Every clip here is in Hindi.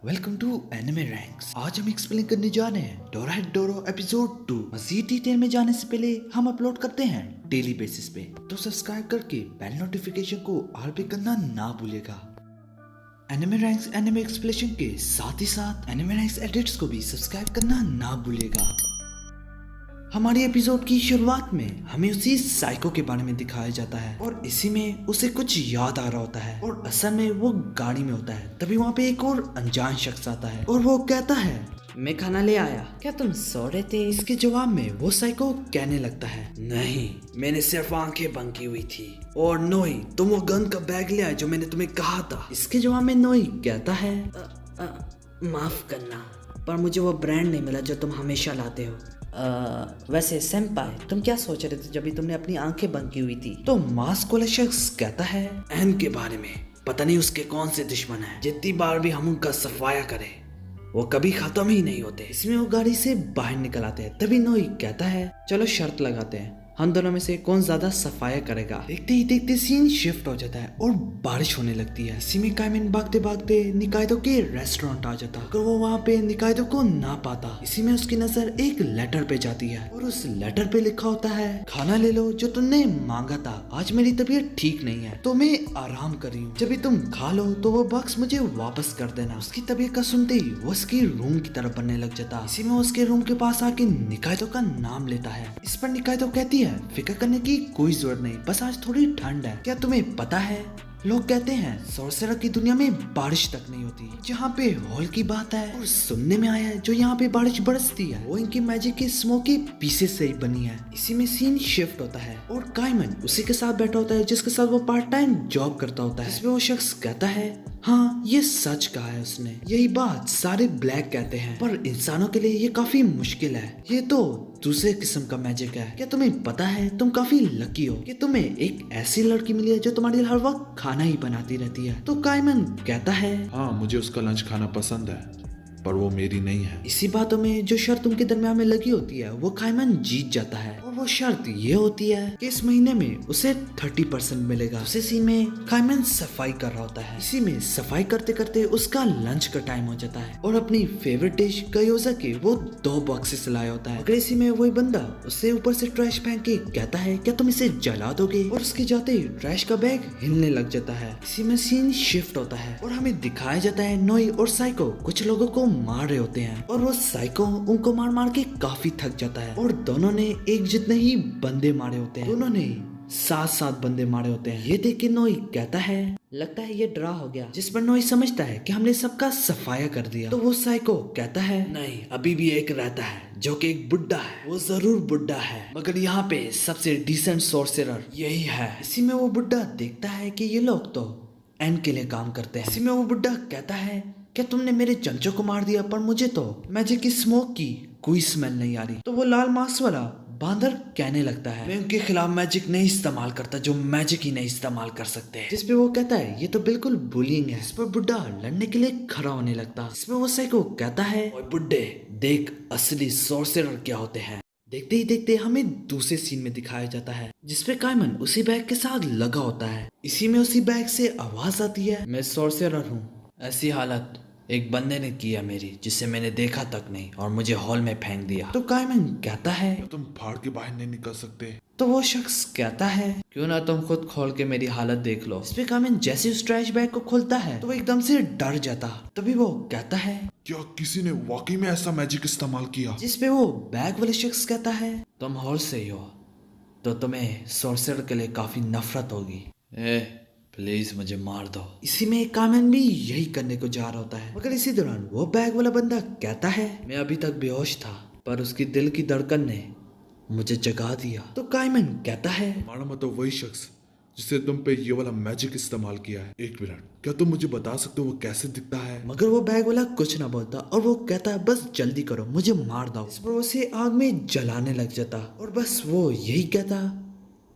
Welcome to anime ranks. आज हम एक्सप्लेन करने जा रहे हैं डोराएडोरो एपिसोड 2। मजीद डिटेल में जाने से पहले हम अपलोड करते हैं डेली बेसिस पे, तो सब्सक्राइब करके बेल नोटिफिकेशन को ऑल पे करना ना भूलेगा। एनिमे रैंक्स एनिमे एक्सप्लेनेशन के साथ ही साथ एनिमे रैंक्स एडिट्स को भी सब्सक्राइब करना ना भूलेगा। हमारी एपिसोड की शुरुआत में हमें उसी साइको के बारे में दिखाया जाता है और इसी में उसे कुछ याद आ रहा होता है और असल में वो गाड़ी में होता है। तभी वहाँ पे एक और अनजान शख्स आता है और वो कहता है, मैं खाना ले आया, क्या तुम सो रहे थे? इसके जवाब में वो साइको कहने लगता है, नहीं, मैंने सिर्फ आंखें बंद की हुई थी। और नोई तुम वो गन का बैग ले आए जो मैंने तुम्हें कहा था। इसके जवाब में नोई कहता है, माफ करना, पर मुझे वो ब्रांड नहीं मिला जो तुम हमेशा लाते हो। वैसे सेंपाई, तुम क्या सोच रहे थे जब भी तुमने अपनी आंखें बंद की हुई थी? तो मास्क वाला शख्स कहता है, एन के बारे में पता नहीं उसके कौन से दुश्मन है, जितनी बार भी हम उनका सफाया करें वो कभी खत्म ही नहीं होते। इसमें वो गाड़ी से बाहर निकल आते हैं। तभी नोई कहता है, चलो शर्त लगाते हैं, हम दोनों में से कौन ज्यादा सफाया करेगा। देखते ही देखते सीन शिफ्ट हो जाता है और बारिश होने लगती है। इसी में काइमन भागते भागते निकायदो के रेस्टोरेंट आ जाता है, अगर वो वहाँ पे निकायदो को ना पाता। इसी में उसकी नजर एक लेटर पे जाती है और उस लेटर पे लिखा होता है, खाना ले लो जो तुमने मांगा था, आज मेरी तबीयत ठीक नहीं है तो मैं आराम कर रही हूँ, जब भी तुम खा लो तो वो बॉक्स मुझे वापस कर देना। उसकी तबीयत का सुनते ही वो उसकी रूम की तरफ बनने लग जाता। इसी में उसके रूम के पास आके निकायदो का नाम लेता है। इस पर निकायदो कहती है, फिक्र करने की कोई जरूरत नहीं, बस आज थोड़ी ठंड है। क्या तुम्हें पता है, लोग कहते हैं सॉर्सरर की दुनिया में बारिश तक नहीं होती। जहाँ पे हॉल की बात है और सुनने में आया है जो यहाँ पे बारिश बरसती है वो इनकी मैजिक के स्मोक के पीसेस से ही बनी है। इसी में सीन शिफ्ट होता है और काइमन उसी के साथ बैठा होता है जिसके साथ वो पार्ट टाइम जॉब करता होता है। इसमें वो शख्स कहता है, हाँ ये सच कहा है उसने, यही बात सारे ब्लैक कहते हैं, पर इंसानों के लिए ये काफी मुश्किल है, ये तो दूसरे किस्म का मैजिक है। क्या तुम्हें पता है तुम काफी लकी हो कि तुम्हें एक ऐसी लड़की मिली है जो तुम्हारे लिए हर वक्त खाना ही बनाती रहती है। तो काइमन कहता है, हाँ मुझे उसका लंच खाना पसंद है पर वो मेरी नहीं है। इसी बातों में जो शर्त उनके दरमियान में लगी होती है वो काइमन जीत जाता है और वो शर्त ये होती है कि इस महीने में उसे 30% मिलेगा। उसी सीन में काइमन सफाई कर रहा होता है। इसी में सफाई करते करते उसका लंच का टाइम हो जाता है और अपनी फेवरेट डिश गयोजा के वो 2 बॉक्सेस लाया होता है। अगर इसी में वही बंदा उससे ऊपर से ट्रैश फेंक के कहता है, क्या तुम इसे जला दोगे? और उसके जाते ही ट्रैश का बैग हिलने लग जाता है। इसी में सीन शिफ्ट होता है और हमें दिखाया जाता है नोई और साइको कुछ लोगों को मार रहे होते हैं और वो साइको उनको मार मार के काफी थक जाता है और दोनों ने एक जितने ही बंदे मारे होते हैं, दोनों ने 7 बंदे मारे होते हैं। ये देख के नोई कहता है, लगता है ये ड्रा हो गया। जिस पर नोई समझता है कि हमने सबका सफाया कर दिया। तो वो साइको कहता है, नहीं, अभी भी एक रहता है जो कि एक बुड्ढा है। वो जरूर बुड्ढा है मगर यहाँ पे सबसे डिसेंट सॉर्सरर यही है। इसी में वो बुड्ढा देखता है कि ये लोग तो एन के लिए काम करते हैं। इसी में वो बुड्ढा कहता है, क्या तुमने मेरे चमचों को मार दिया, पर मुझे तो मैजिक की स्मोक की कोई स्मेल नहीं आ रही। तो वो लाल मास्क वाला बांदर कहने लगता है, मैं उनके खिलाफ मैजिक नहीं इस्तेमाल करता जो मैजिक ही नहीं इस्तेमाल कर सकते। जिस पे वो कहता है, ये तो बिल्कुल बुलिंग है। इस पर बुड्ढा लड़ने के लिए खड़ा होने लगता। इसमें वो साइको कहता है, ओए बुड्ढे, देख असली सॉर्सरर क्या होते हैं। देखते ही देखते हमें दूसरे सीन में दिखाया जाता है जिसपे काइमन उसी बैग के साथ लगा होता है। इसी में उसी बैग से आवाज आती है, मैं सॉर्सरर हूँ, ऐसी हालत एक बंदे ने किया मेरी, जिसे मैंने देखा तक नहीं और मुझे हॉल में फेंक दिया। तो काइमन कहता है, तुम फाड़ के बाहर नहीं निकल सकते। तो वो शख्स कहता है, क्यों ना तुम खुद खोल के मेरी हालत देख लो। इस पे काइमन जैसे उस ट्रैश बैग को खोलता है तो वो एकदम से डर जाता। तभी वो कहता है, क्या किसी ने वाकई में ऐसा मैजिक इस्तेमाल किया? जिस पे वो बैग वाले शख्स कहता है, तुम हॉल से ही हो तो तुम्हें सॉर्सरर के लिए काफी नफरत होगी। प्लीज मुझे मार दो। इसी में काइमन भी यही करने को जा रहा होता है मगर इसी दौरान वो बैग वाला बंदा कहता है, मैं अभी तक बेहोश था पर उसकी दिल की धड़कन ने मुझे जगा दिया। तो काइमन कहता है, मानो मतलब वही शख्स जिससे तुम पे ये वाला मैजिक इस्तेमाल किया है। एक मिनट, क्या तुम मुझे बता सकते हो वो कैसे दिखता है? मगर वो बैग वाला कुछ ना बोलता और वो कहता है, बस जल्दी करो मुझे मार दो। इस पर उसे आग में जलाने लग जाता और बस वो यही कहता,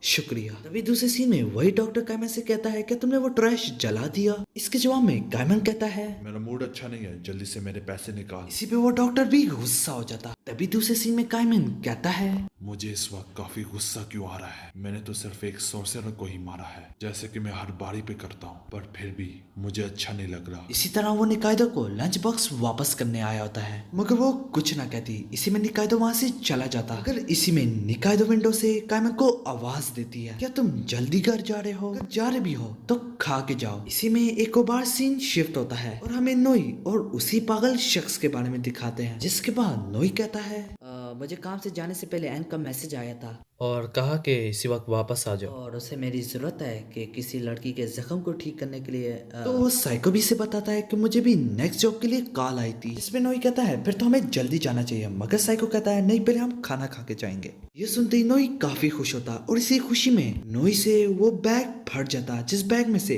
शुक्रिया। तभी दूसरे सीन में वही डॉक्टर कायमन से कहता है क्या तुमने वो ट्रैश जला दिया? इसके जवाब में कायमन कहता है मेरा मूड अच्छा नहीं है, जल्दी से मेरे पैसे निकाल। इसी पे वो डॉक्टर भी गुस्सा हो जाता। तभी दूसरे सीन में कायमन कहता है मुझे इस वक्त काफी गुस्सा क्यों आ रहा है? मैंने तो सिर्फ एक सोर्सर को ही मारा है, जैसे कि मैं हर बारी पे करता हूँ, पर फिर भी मुझे अच्छा नहीं लग रहा। इसी तरह वो निकायदो को लंच बॉक्स वापस करने आया होता है, मगर वो कुछ ना कहती। इसी में निकायदो वहाँ से चला जाता। अगर इसी में निकायदो विंडो से कायमन को आवाज देती है क्या तुम जल्दी घर जा रहे हो? अगर जा रहे भी हो तो खा के जाओ। इसी में एक और बार सीन शिफ्ट होता है और हमें नोई और उसी पागल शख्स के बारे में दिखाते हैं, जिसके बाद नोई कहता है मुझे काम से जाने से पहले एन का मैसेज आया था और कहा कि इसी वक्त वापस आ जाओ। और उसे मेरी ज़रूरत है कि किसी लड़की के जख्म को ठीक करने के लिए तो वो साइको भी से बताता है कि मुझे भी नेक्स्ट जॉब के लिए कॉल आई थी। इसमें नोई कहता है फिर तो हमें जल्दी जाना चाहिए, मगर साइको कहता है नहीं, पहले हम खाना खा के जाएंगे। ये सुनते ही नोई काफी खुश होता और इसी खुशी में नोई से वो बैग फट जाता, जिस बैग में से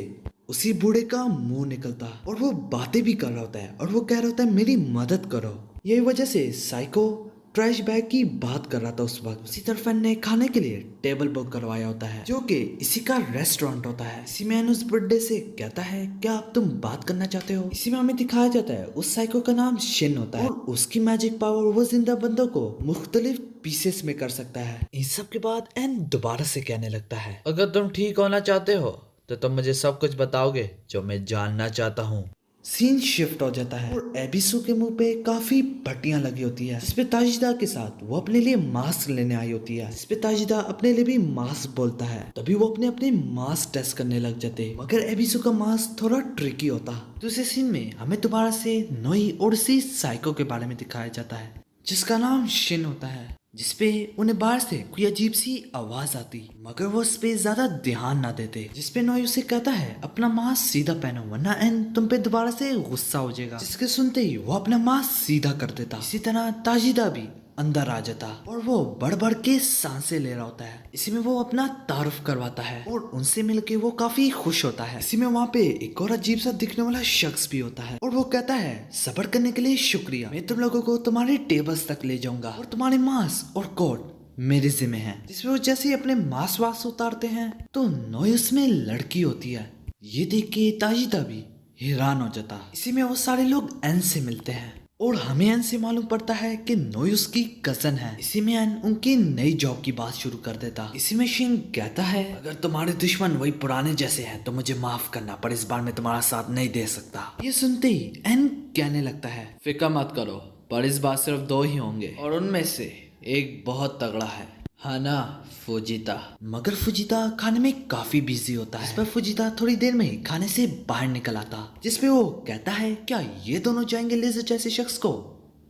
उसी बूढ़े का मुंह निकलता और वो बातें भी कर रहा होता है और वो कह रहा होता है मेरी मदद करो। यही वजह से साइको ट्रैश बैग की बात कर रहा था उस वक्त। उसी तरफ ने खाने के लिए टेबल बुक करवाया होता है, जो कि इसी का रेस्टोरेंट होता है। इसी में उस बर्थडे से कहता है क्या आप तुम बात करना चाहते हो? इसी में हमें दिखाया जाता है उस साइको का नाम शिन होता है और उसकी मैजिक पावर वो जिंदा बंदों को मुख्तलिफ पीसेस में कर सकता है। इन सब के बाद एन दोबारा से कहने लगता है अगर तुम ठीक होना चाहते हो तो तुम मुझे सब कुछ बताओगे जो मैं जानना चाहता हूँ। सीन शिफ्ट हो जाता है और एबिसू के मुंह पे काफी पट्टियां लगी होती है, जिसपे ताजिदा के साथ वो अपने लिए मास्क लेने आई होती है, जिसपे ताजिदा अपने लिए भी मास्क बोलता है। तभी वो अपने अपने मास्क टेस्ट करने लग जाते, मगर एबिसू का मास्क थोड़ा ट्रिकी होता। दूसरे सीन में हमें दोबारा से नोई और उसी साइको के बारे में दिखाया जाता है, जिसका नाम शिन होता है, जिसपे उन्हें बाहर से कोई अजीब सी आवाज आती, मगर वो उस पे ज्यादा ध्यान ना देते। जिसपे नोई उसे कहता है अपना मास्क सीधा पहनो वरना एन तुम पे दोबारा से गुस्सा हो जाएगा, जिसके सुनते ही वो अपना मास्क सीधा कर देता। इसी तरह ताजिदा भी अंदर आ जाता और वो बढ़ बढ़ के सांसें ले रहा होता है। इसी में वो अपना तारुफ करवाता है और उनसे मिलके वो काफी खुश होता है। इसी में वहाँ पे एक और अजीब सा दिखने वाला शख्स भी होता है और वो कहता है सब्र करने के लिए शुक्रिया, मैं तुम लोगों को तुम्हारे टेबल्स तक ले जाऊंगा और तुम्हारे मास्क और कोट मेरे जिम्मे हैं। जिसमें वो जैसे ही अपने मास्क वास्क उतारते हैं तो नोई उसमें लड़की होती है। ये देख के ताजिदा भी हैरान हो जाता। इसी में वो सारे लोग एन से मिलते हैं और हमें एन से मालूम पड़ता है कि नोई उसकी कजन है। इसी में एन उनकी नई जॉब की बात शुरू कर देता। इसी में शिन कहता है अगर तुम्हारे दुश्मन वही पुराने जैसे हैं तो मुझे माफ करना, पर इस बार मैं तुम्हारा साथ नहीं दे सकता। ये सुनते ही एन कहने लगता है फिक्र मत करो, पर इस बार सिर्फ 2 ही होंगे और उनमें से एक बहुत तगड़ा है, ना फुजिता। मगर फुजिता खाने में काफी बिजी होता है। इस पर फुजिता थोड़ी देर में ही खाने से बाहर निकल आता, जिसपे वो कहता है क्या ये दोनों जाएंगे लेजर जैसे शख्स को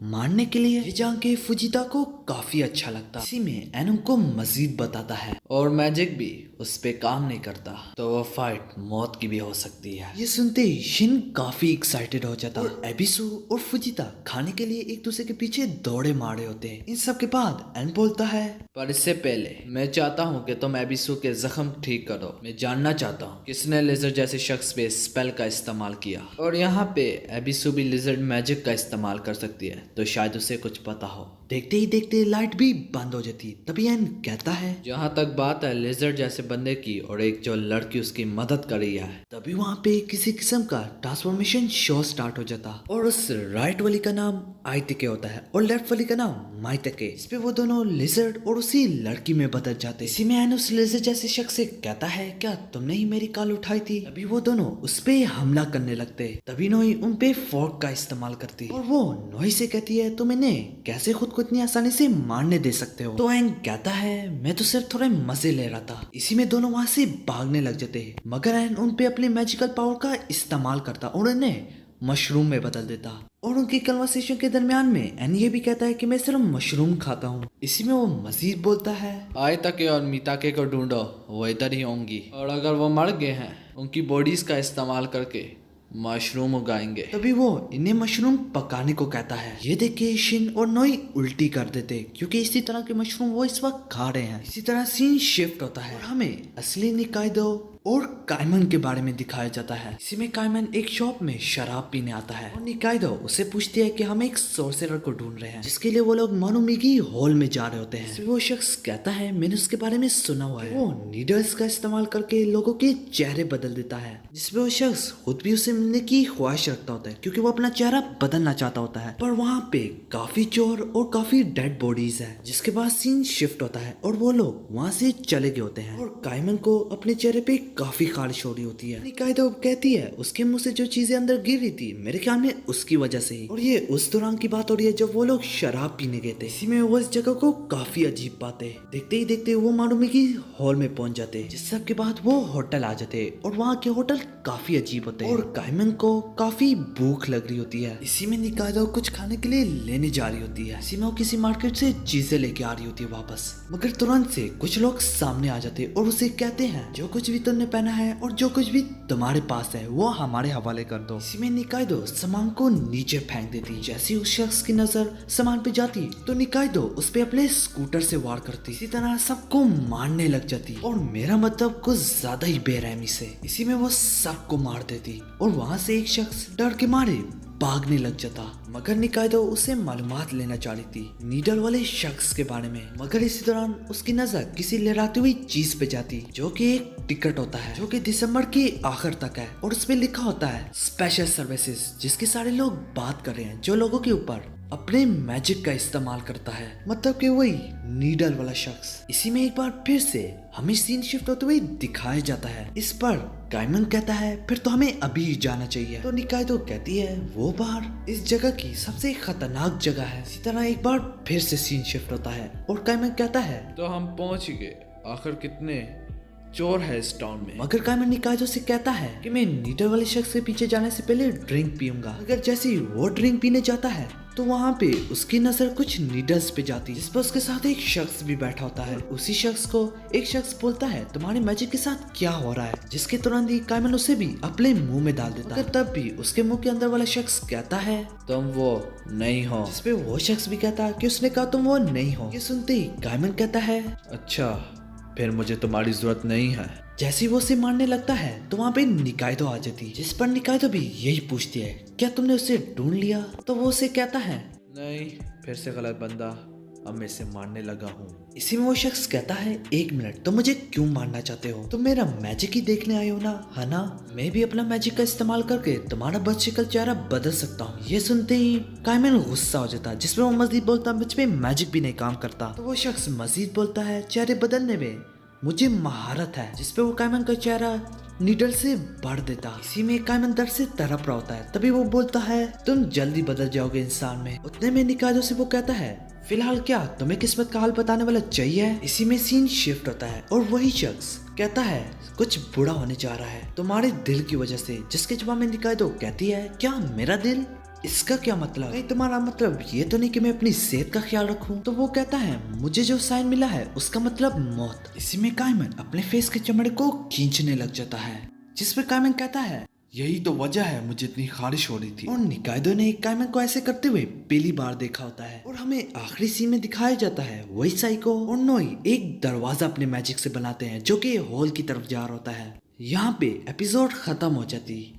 मारने के लिए? ये जान के फुजिता को काफी अच्छा लगता। इसी में एन उनको मजीद बताता है और मैजिक भी उस पे काम नहीं करता तो वो फाइट मौत की भी हो सकती है। ये सुनते ही शिन काफी एक्साइटेड हो जाता और एबिसू और फुजिता खाने के लिए एक दूसरे के पीछे दौड़े मार रहे होते हैं। इन सब के बाद एन बोलता है पर इससे पहले मैं चाहता हूँ कि तुम एबिसू के जख्म ठीक करो। मैं जानना चाहता हूँ किसने लेजर जैसे शख्स पे स्पेल का इस्तेमाल किया, और यहाँ पे एबिसू भी लेजर मैजिक का इस्तेमाल कर सकती है तो शायद उसे कुछ पता हो। देखते ही देखते लाइट भी बंद हो जाती। तभी एन कहता है जहाँ तक बात है लेजर जैसे बंदे की और एक जो लड़की उसकी मदद कर रही है, तभी वहाँ पे किसी किस्म का ट्रांसफॉर्मेशन शो स्टार्ट हो जाता और उस राइट वाली का नाम आइतके होता है और लेफ्ट वाली का नाम माइतके। इस पे वो दोनों लिजर्ड और उसी लड़की में बदल जाते। इसी में एन उस लिजर्ड जैसे शख्स से कहता है क्या तुमने ही मेरी कॉल उठाई थी? अभी वो दोनों उस पे हमला करने लगते। तभी नोई उन पे फोर्क का इस्तेमाल करती और वो नोई से कहती है तुम इन्हें कैसे खुद को इतनी आसानी से मारने दे सकते हो? तो एन कहता है मैं तो सिर्फ थोड़े मजे ले रहा था। इसी में दोनों वहां से भागने लग जाते हैं, मगर एन उन पे अपने मैजिकल पावर का इस्तेमाल करता और उन्हें मशरूम में बदल देता। और उनकी कन्वर्सेशन के दरमियान में एन ये भी कहता है कि मैं सिर्फ मशरूम खाता हूँ। इसी में वो मजीद बोलता है आइतके और मिताके को ढूंढो, वो इधर ही होंगी, और अगर वो मर गए हैं उनकी बॉडीज का इस्तेमाल करके मशरूम उगाएंगे। तभी वो इन्हें मशरूम पकाने को कहता है। ये देख के शिन और नोई उल्टी कर देते क्योंकि इसी तरह के मशरूम वो इस वक्त खा रहे हैं। इसी तरह सीन शिफ्ट होता है और हमें असली निकायदो और कायमन के बारे में दिखाया जाता है। इसी में कायमन एक शॉप में शराब पीने आता है और निकाइदो उसे पूछती है कि हम एक सोर्सरर को ढूंढ रहे हैं, जिसके लिए वो लोग मानुमिगी हॉल में जा रहे होते हैं। इसमें वो शख्स कहता है मैंने उसके बारे में सुना हुआ है, वो नीडल्स का इस्तेमाल करके लोगों के चेहरे बदल देता है, जिसमें वो शख्स खुद भी उसे मिलने की ख्वाहिश रखता होता है क्योंकि वो अपना चेहरा बदलना चाहता होता है। पर वहाँ पे काफी चोर और काफी डेड बॉडीज है, जिसके बाद सीन शिफ्ट होता है और वो लोग वहाँ से चले गए होते हैं और कायमन को अपने चेहरे पे काफी खारिश हो रही होती है। निकाइदो कहती है उसके मुंह से जो चीजें अंदर गिर रही थी मेरे ख्याल में उसकी वजह से ही, और ये उस दौरान की बात हो रही है जब वो लोग शराब पीने गए थे। इसी में वो इस जगह को काफी अजीब पाते, देखते ही देखते वो मानुमिगी हॉल में पहुंच जाते, जिस सब के बाद वो होटल आ जाते और वहाँ के होटल काफी अजीब होते और कायमन को काफी भूख लग रही होती है। इसी में निकाइदो कुछ खाने के लिए लेने जा रही होती है। इसी में वो किसी मार्केट से चीजें लेके आ रही होती है वापस, मगर तुरंत से कुछ लोग सामने आ जाते और उसे कहते हैं जो कुछ भी तुमने पहना है और जो कुछ भी तुम्हारे पास है वो हमारे हवाले कर दो। इसी में निकाइदो सामान को नीचे फेंक देती। जैसे उस शख्स की नजर सामान पे जाती तो निकाइदो उस पे अपने स्कूटर से वार करती, इसी तरह सबको मारने लग जाती और मेरा मतलब कुछ ज्यादा ही बेरहमी से। इसी में वो सबको मार देती और वहाँ से एक शख्स डर के मारे भागने लग जाता, मगर निकाइदो उससे मालूमात लेना चाह रही थी नीडल वाले शख्स के बारे में। मगर इसी दौरान उसकी नजर किसी लहराती हुई चीज पे जाती जो कि एक टिकट होता है जो कि दिसंबर के आखिर तक है और उस पे लिखा होता है स्पेशल सर्विसेज, जिसके सारे लोग बात कर रहे हैं जो लोगों के ऊपर अपने मैजिक का इस्तेमाल करता है, मतलब कि वही नीडल वाला शख्स। इसी में एक बार फिर से हमें सीन शिफ्ट होते हुए दिखाया जाता है। इस पर कायमन कहता है फिर तो हमें अभी ही जाना चाहिए, तो निकाइदो कहती है वो बार इस जगह की सबसे खतरनाक जगह है। इसी तरह एक बार फिर से सीन शिफ्ट होता है और कायमन कहता है तो हम पहुंच ही गए, आखिर कितने चोर है इस टाउन में। मगर कायमन निकाइदो से कहता है कि मैं नीडल वाले शख्स के पीछे जाने से पहले ड्रिंक पीऊंगा। अगर जैसे ही वो ड्रिंक पीने जाता है तो वहाँ पे उसकी नजर कुछ नीडल्स पे जाती है, जिस पर उसके साथ एक शख्स भी बैठा होता है। उसी शख्स को एक शख्स बोलता है तुम्हारे मैजिक के साथ क्या हो रहा है, जिसके तुरंत ही कायमन उसे भी अपने मुंह में डाल देता है। तब भी उसके मुंह के अंदर वाला शख्स कहता है तुम वो नहीं हो, जिसपे वो शख्स भी कहता है कि उसने कहा तुम वो नहीं हो। ये सुनते ही कायमन कहता है अच्छा फिर मुझे तुम्हारी जरूरत नहीं है। जैसे वो उसे मारने लगता है तो वहाँ पे निकाइदो आ जाती, जिस पर निकाइदो भी यही पूछती है क्या तुमने उसे ढूंढ लिया, तो वो उसे कहता है नहीं, फिर से गलत बंदा, अब मैं इसे मारने लगा हूँ। इसी में वो शख्स कहता है एक मिनट, तुम मुझे क्यों मारना चाहते हो, तुम मेरा मैजिक ही देखने आए हो ना, है ना? मैं भी अपना मैजिक का इस्तेमाल करके तुम्हारा बदशक्ल चेहरा बदल सकता हूँ। ये सुनते ही कायमन गुस्सा हो जाता, जिसमें वो मजीद बोलता मुझ पे मैजिक भी नहीं काम करता। तो वो शख्स मजीद बोलता है चेहरे बदलने में मुझे महारत है, जिसपे वो कायमन का चेहरा नीडल से भर देता। इसी में कायमन दर्द से तड़प रहा होता है, तभी वो बोलता है तुम जल्दी बदल जाओगे इंसान में। उतने में निकाइदो से वो कहता है फिलहाल क्या तुम्हें किस्मत का हाल बताने वाला चाहिए। इसी में सीन शिफ्ट होता है और वही शख्स कहता है कुछ बुरा होने जा रहा है तुम्हारे दिल की वजह से, जिसके जवाब में निकाइदो कहती है क्या मेरा दिल, इसका क्या मतलब? नहीं तुम्हारा मतलब ये तो नहीं कि मैं अपनी सेहत का ख्याल रखूं। तो वो कहता है मुझे जो साइन मिला है उसका मतलब मौत। इसी में कायमन अपने फेस के चमड़े को खींचने लग जाता है, जिस पे कायमन कहता है यही तो वजह है मुझे इतनी खारिश हो रही थी। और निकाइदो ने कायमन को ऐसे करते हुए पहली बार देखा होता है और हमें आखिरी सीन में दिखाया जाता है वही साइको और नोई एक दरवाजा अपने मैजिक से बनाते हैं जो कि हॉल की तरफ जा रहा होता है। यहाँ पे एपिसोड खत्म हो जाती।